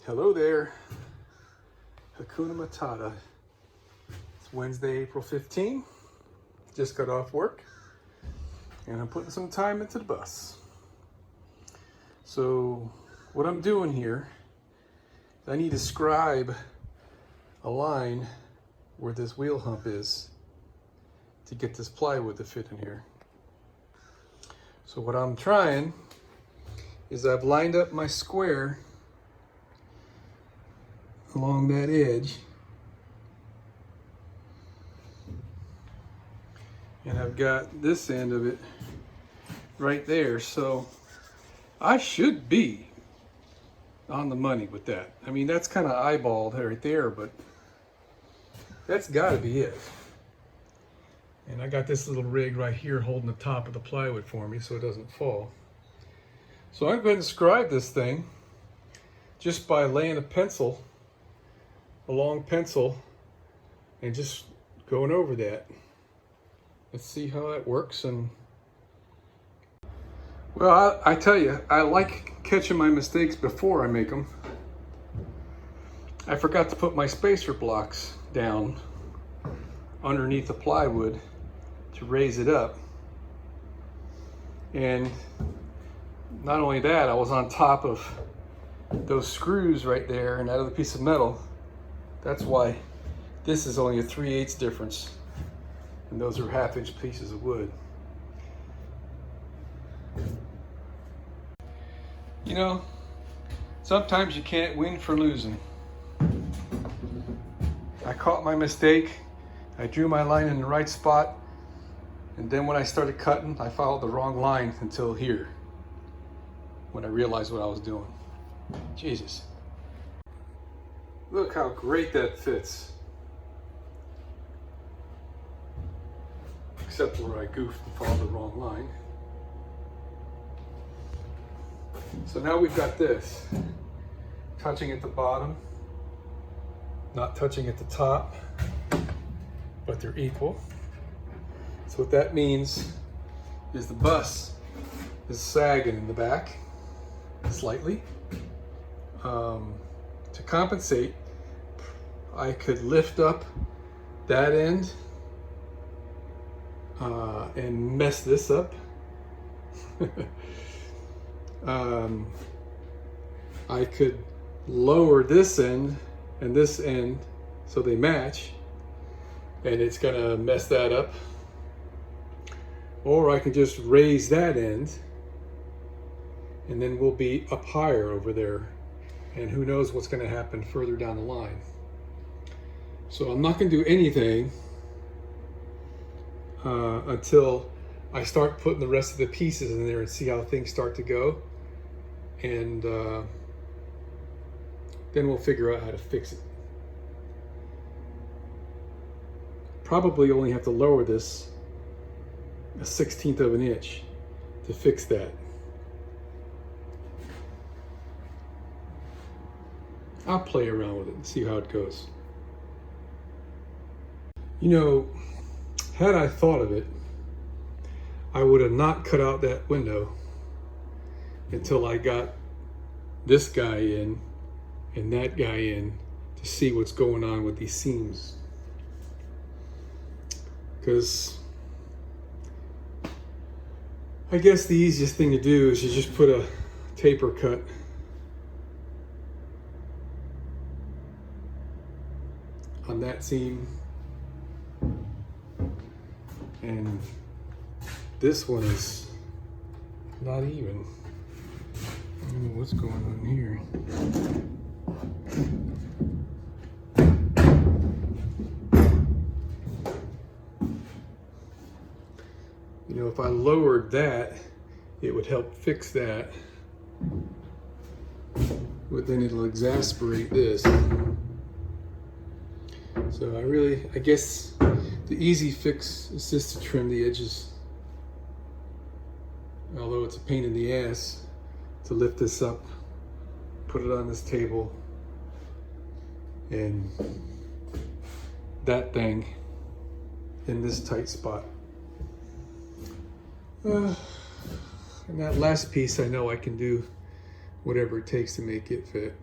Hello there, Hakuna Matata. It's Wednesday, April 15. Just got off work and I'm putting some time into the bus. So what I'm doing here, I need to scribe a line where this wheel hump is to get this plywood to fit in here. So what I'm trying is I've lined up my square along that edge, and I've got this end of it right there, so I should be on the money with that. I mean, that's kind of eyeballed right there, but that's got to be it. And I got this little rig right here holding the top of the plywood for me so it doesn't fall. So I'm going to scribe this thing just by laying a long pencil and just going over that. Let's see how that works. And well, I tell you, I like catching my mistakes before I make them. I forgot to put my spacer blocks down underneath the plywood to raise it up. And not only that, I was on top of those screws right there and that other piece of metal. That's why this is only a 3/8 difference, and those are 1/2-inch pieces of wood. You know, sometimes you can't win for losing. I caught my mistake. I drew my line in the right spot, and then when I started cutting, I followed the wrong line until here, when I realized what I was doing. Jesus. Look how great that fits. Except where I goofed and followed the wrong line. So now we've got this. Touching at the bottom, not touching at the top, but they're equal. So what that means is the bus is sagging in the back slightly. To compensate, I could lift up that end and mess this up. I could lower this end and this end so they match, and it's gonna mess that up. Or I can just raise that end and then we'll be up higher over there. And who knows what's going to happen further down the line. So I'm not going to do anything until I start putting the rest of the pieces in there and see how things start to go. And then we'll figure out how to fix it. Probably only have to lower this 1/16 of an inch to fix that. I'll play around with it and see how it goes. You know, had I thought of it, I would have not cut out that window until I got this guy in and that guy in to see what's going on with these seams. Because I guess the easiest thing to do is you just put a taper cut on that seam, and this one is not even. I don't know what's going on here. You know, if I lowered that, it would help fix that, but then it'll exasperate this. So I guess the easy fix is just to trim the edges. Although it's a pain in the ass to lift this up, put it on this table, and that thing in this tight spot. And that last piece, I know I can do whatever it takes to make it fit.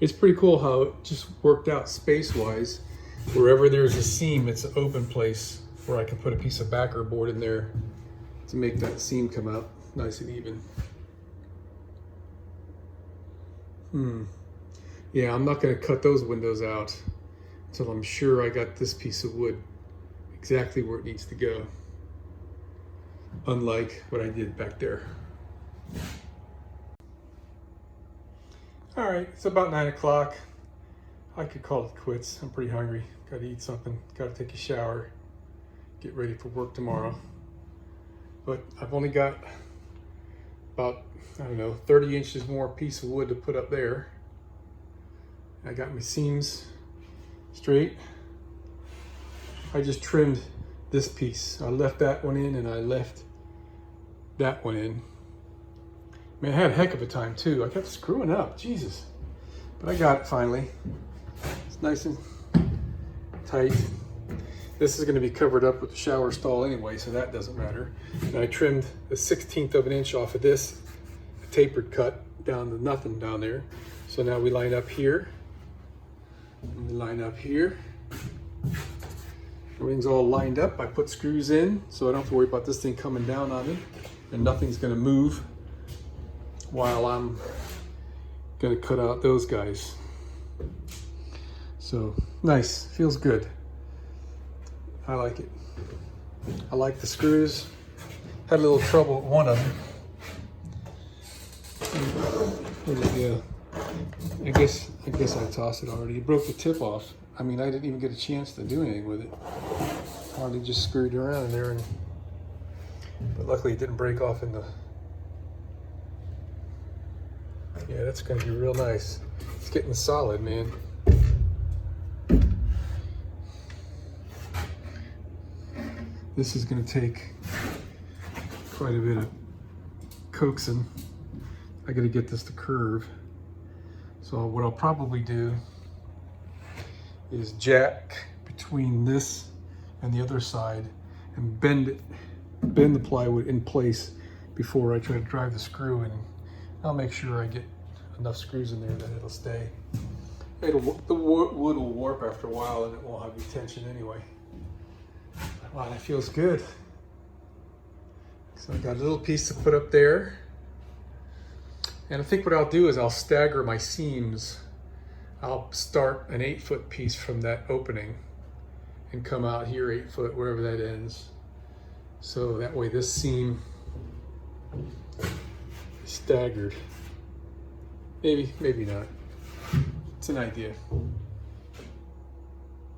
It's pretty cool how it just worked out space-wise. Wherever there's a seam, it's an open place where I can put a piece of backer board in there to make that seam come out nice and even. Yeah, I'm not gonna cut those windows out until I'm sure I got this piece of wood exactly where it needs to go. Unlike what I did back there. All right, it's about 9 o'clock. I could call it quits. I'm pretty hungry. Gotta eat something, gotta take a shower, get ready for work tomorrow. But I've only got about, I don't know, 30 inches more piece of wood to put up there. I got my seams straight. I just trimmed this piece. I left that one in and I left that one in. Man, I had a heck of a time too. I kept screwing up, Jesus. But I got it finally. It's nice and tight. This is going to be covered up with the shower stall anyway, so that doesn't matter. And I trimmed a 1/16 of an inch off of this, a tapered cut down to nothing down there. So now we line up here, and we line up here. Everything's all lined up. I put screws in, so I don't have to worry about this thing coming down on me, and nothing's going to move while I'm going to cut out those guys. So nice, feels good. I like it. I like the screws. Had a little trouble with one of them. Where'd it go? I guess I tossed it already. It broke the tip off. I mean, I didn't even get a chance to do anything with it. Hardly just screwed around in there, but luckily it didn't break off in the. Yeah, that's gonna be real nice. It's getting solid, man. This is going to take quite a bit of coaxing. I got to get this to curve. So what I'll probably do is jack between this and the other side and bend the plywood in place before I try to drive the screw in. I'll make sure I get enough screws in there that it'll stay. The wood will warp after a while and it won't have any tension anyway. Wow, that feels good. So I got a little piece to put up there. And I think what I'll do is I'll stagger my seams. I'll start an 8-foot piece from that opening and come out here 8 foot, wherever that ends. So that way this seam is staggered. Maybe, maybe not. It's an idea.